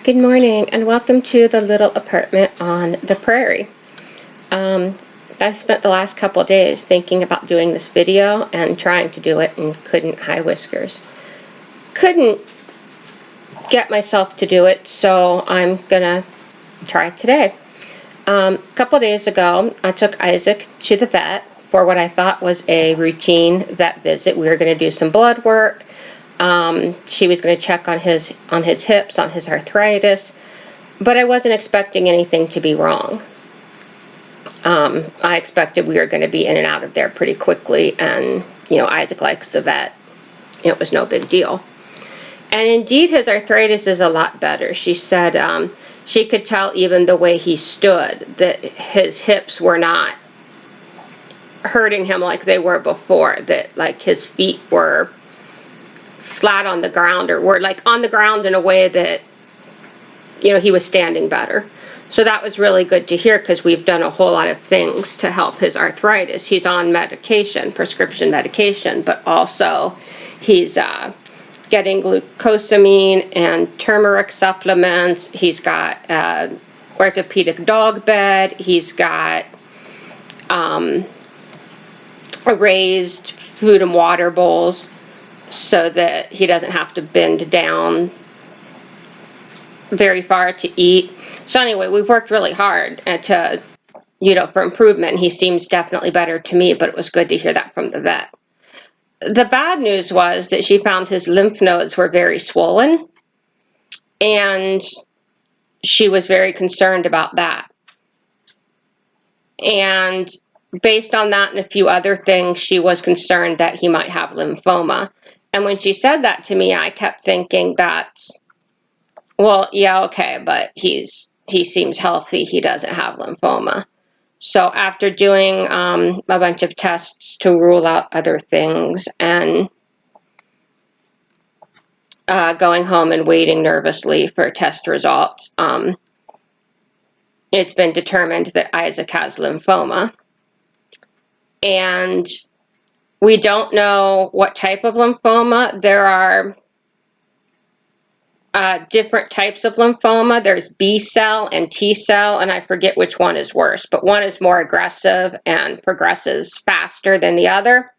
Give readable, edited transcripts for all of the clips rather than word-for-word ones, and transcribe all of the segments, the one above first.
Good morning and welcome to the little apartment on the prairie. I spent the last couple days thinking about doing this video and trying to do it and couldn't. High whiskers. Couldn't get myself to do it, so I'm gonna try it today. A couple days ago, I took Isaac to the vet for what I thought was a routine vet visit. We were going to do some blood work. She was going to check on his hips, on his arthritis, but I wasn't expecting anything to be wrong. I expected we were going to be in and out of there pretty quickly, and Isaac likes the vet. It was no big deal. And indeed, his arthritis is a lot better. She said she could tell even the way he stood that his hips were not hurting him like they were before, that like his feet were flat on the ground, or were like on the ground in a way that he was standing better. So that was really good to hear, because we've done a whole lot of things to help his arthritis. He's on medication, prescription medication, but also he's getting glucosamine and turmeric supplements. He's got orthopedic dog bed. He's got raised food and water bowls so that he doesn't have to bend down very far to eat. So anyway, we've worked really hard to, for improvement. He seems definitely better to me, but it was good to hear that from the vet. The bad news was that she found his lymph nodes were very swollen, and she was very concerned about that. And based on that and a few other things, she was concerned that he might have lymphoma. And when she said that to me, I kept thinking that's, well, yeah, okay, but he seems healthy. He doesn't have lymphoma. So after doing a bunch of tests to rule out other things and going home and waiting nervously for test results, it's been determined that Isaac has lymphoma. And we don't know what type of lymphoma. There are different types of lymphoma. There's B cell and T cell, and I forget which one is worse, but one is more aggressive and progresses faster than the other.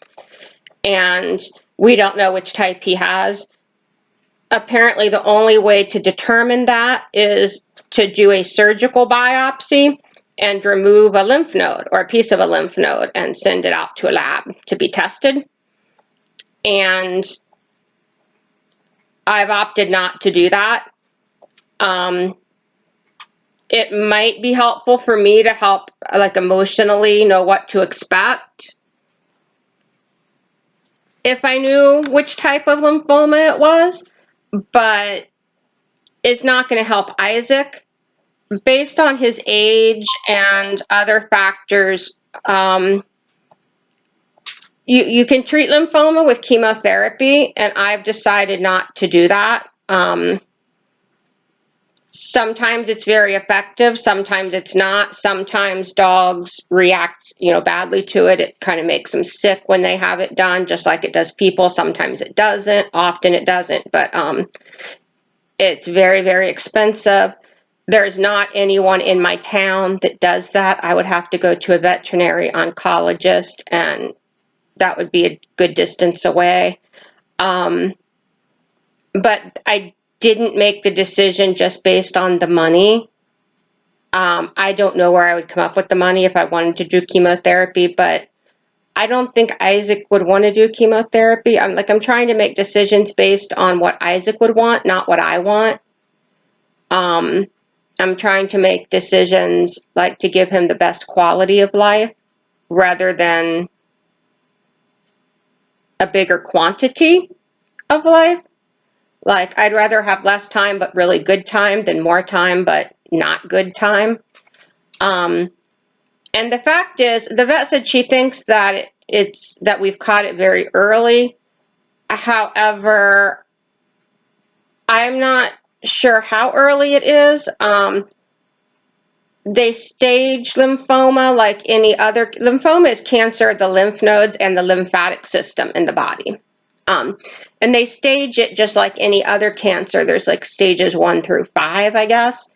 And we don't know which type he has. Apparently, the only way to determine that is to do a surgical biopsy and remove a lymph node or a piece of a lymph node and send it out to a lab to be tested. And I've opted not to do that. It might be helpful for me to help, like, emotionally know what to expect if I knew which type of lymphoma it was, but it's not going to help Isaac. Based on his age and other factors, you can treat lymphoma with chemotherapy, and I've decided not to do that. Sometimes it's very effective, sometimes it's not. Sometimes dogs react, badly to it. It kind of makes them sick when they have it done, just like it does people. Sometimes it doesn't, often it doesn't, but it's very, very expensive. There's not anyone in my town that does that. I would have to go to a veterinary oncologist, and that would be a good distance away. But I didn't make the decision just based on the money. I don't know where I would come up with the money if I wanted to do chemotherapy, but I don't think Isaac would want to do chemotherapy. I'm trying to make decisions based on what Isaac would want, not what I want. I'm trying to make decisions like to give him the best quality of life rather than a bigger quantity of life. Like, I'd rather have less time but really good time than more time but not good time. And the fact is, the vet said she thinks that that we've caught it very early. However, I'm not sure how early it is. They stage lymphoma like any other. Lymphoma is cancer of the lymph nodes and the lymphatic system in the body. And they stage it just like any other cancer. There's like stages 1 through 5, I guess.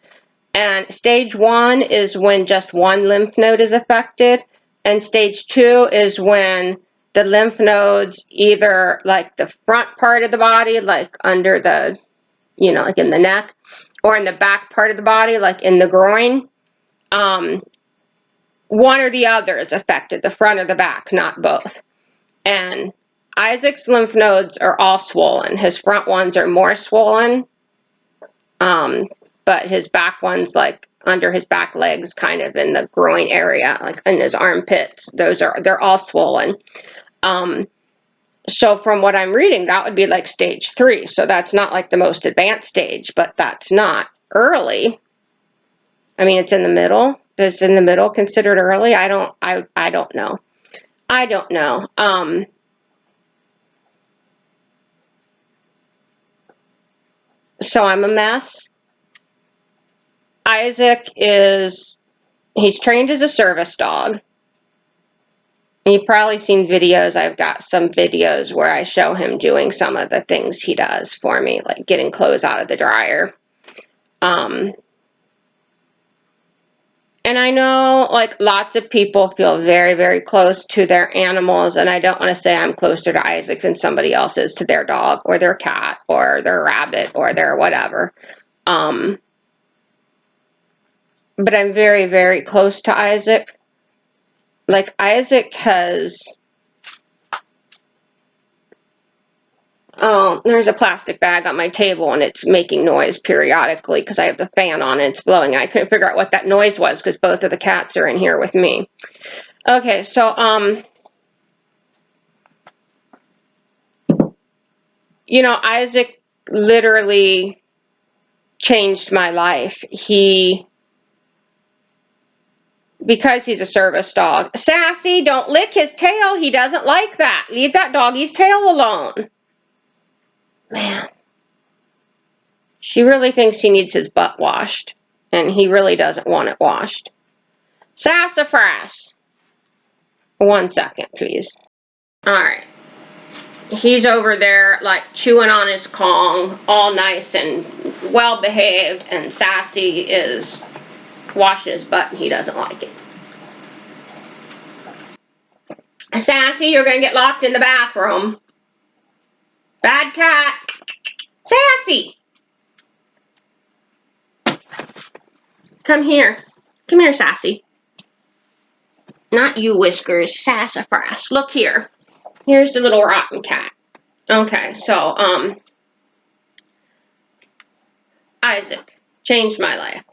And stage 1 is when just one lymph node is affected. And stage 2 is when the lymph nodes, either like the front part of the body, like under the, like in the neck, or in the back part of the body, like in the groin, one or the other is affected, the front or the back, not both. And Isaac's lymph nodes are all swollen. His front ones are more swollen, but his back ones, like under his back legs, kind of in the groin area, like in his armpits, they're all swollen. So from what I'm reading, that would be like stage 3. So that's not like the most advanced stage, but that's not early. I mean, it's in the middle. Is in the middle considered early? I don't know. I don't know. So I'm a mess. Isaac he's trained as a service dog. You've probably seen videos. I've got some videos where I show him doing some of the things he does for me, like getting clothes out of the dryer. And I know, like, lots of people feel very, very close to their animals, and I don't want to say I'm closer to Isaac than somebody else is to their dog or their cat or their rabbit or their whatever. But I'm very, very close to Isaac. Like, Isaac has... Oh, there's a plastic bag on my table, and it's making noise periodically because I have the fan on and it's blowing. I couldn't figure out what that noise was because both of the cats are in here with me. Okay, so, Isaac literally changed my life. Because he's a service dog. Sassy, don't lick his tail. He doesn't like that. Leave that doggy's tail alone. Man. She really thinks he needs his butt washed, and he really doesn't want it washed. Sassafras. 1 second, please. All right. He's over there, like, chewing on his Kong, all nice and well-behaved, and Sassy is washing his butt, and he doesn't like it. Sassy, you're going to get locked in the bathroom. Bad cat. Sassy! Come here. Come here, Sassy. Not you, Whiskers. Sassafras. Look here. Here's the little rotten cat. Okay, so, Isaac changed my life.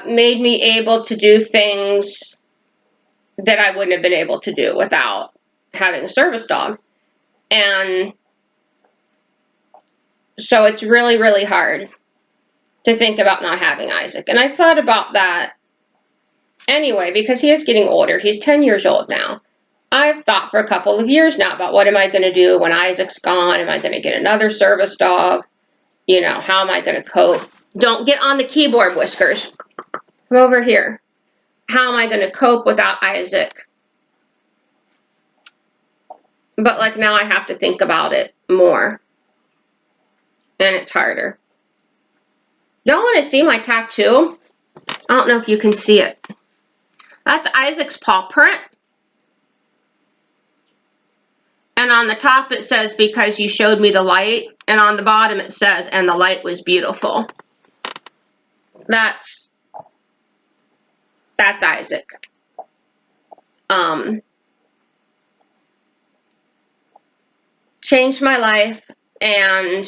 Made me able to do things that I wouldn't have been able to do without having a service dog. And so it's really, really hard to think about not having Isaac. And I've thought about that anyway, because he is getting older. He's 10 years old now. I've thought for a couple of years now about what am I going to do when Isaac's gone? Am I going to get another service dog? How am I going to cope? Don't get on the keyboard, Whiskers. Come over here. How am I going to cope without Isaac? But, like, now I have to think about it more. And it's harder. Y'all want to see my tattoo? I don't know if you can see it. That's Isaac's paw print. And on the top it says, because you showed me the light. And on the bottom it says, and the light was beautiful. That's Isaac. Changed my life, and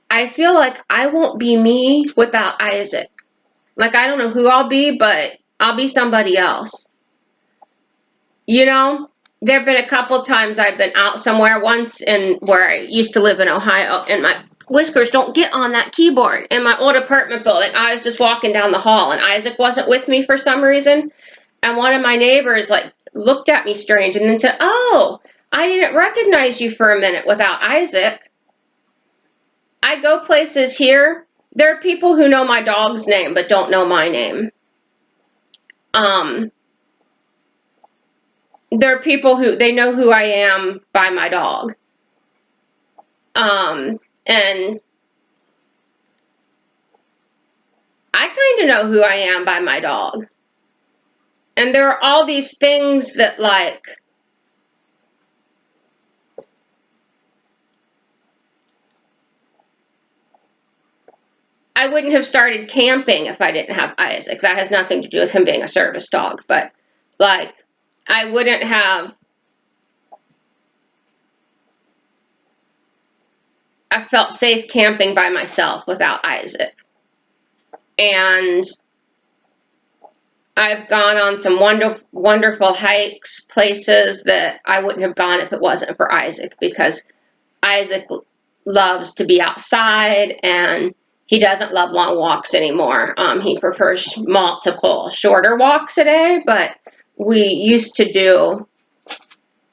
I feel like I won't be me without Isaac. Like, I don't know who I'll be, but I'll be somebody else. There have been a couple times I've been out somewhere, once where I used to live in Ohio, and my Whiskers, don't get on that keyboard. In my old apartment building, I was just walking down the hall, and Isaac wasn't with me for some reason. And one of my neighbors, like, looked at me strange and then said, "Oh, I didn't recognize you for a minute without Isaac." I go places here. There are people who know my dog's name but don't know my name. there are people who, they know who I am by my dog. And I kind of know who I am by my dog. And there are all these things that, like, I wouldn't have started camping if I didn't have Isaac. That has nothing to do with him being a service dog, but, like, I wouldn't have, I felt safe camping by myself without Isaac. And I've gone on some wonderful hikes, places that I wouldn't have gone if it wasn't for Isaac, because Isaac loves to be outside, and he doesn't love long walks anymore. He prefers multiple shorter walks a day, but we used to do,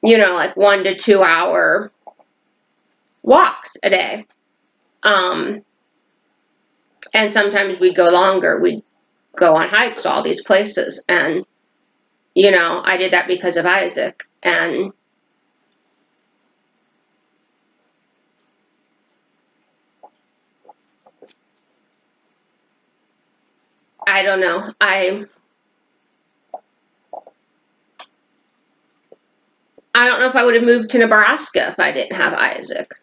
you know, like 1 to 2 hour walks a day. And sometimes we'd go longer. We'd go on hikes, all these places. And, you know, I did that because of Isaac. And I don't know. I don't know if I would have moved to Nebraska if I didn't have Isaac.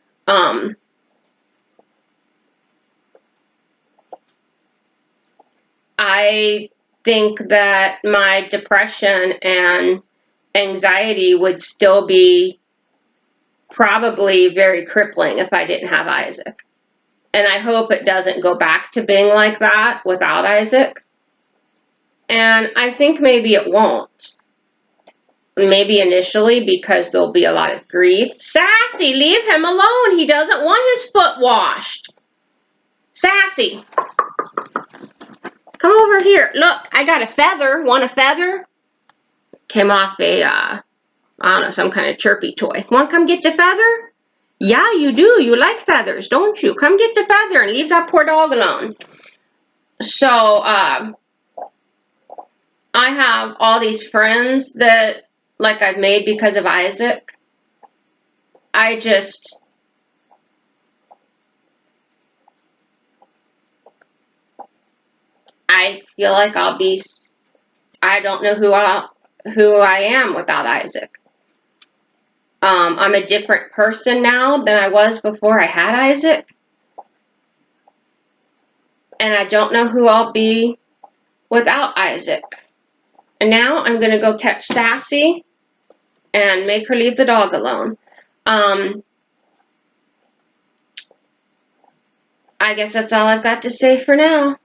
I think that my depression and anxiety would still be probably very crippling if I didn't have Isaac. And I hope it doesn't go back to being like that without Isaac. And I think maybe it won't. Maybe initially, because there'll be a lot of grief. Sassy, leave him alone. He doesn't want his foot washed. Sassy, come over here. Look, I got a feather. Want a feather? Came off a, I don't know, some kind of chirpy toy. Want to come get the feather? Yeah, you do. You like feathers, don't you? Come get the feather and leave that poor dog alone. So, I have all these friends that, like, I've made because of Isaac. I feel like I don't know who I am without Isaac. I'm a different person now than I was before I had Isaac. And I don't know who I'll be without Isaac. And now I'm going to go catch Sassy and make her leave the dog alone. I guess that's all I've got to say for now.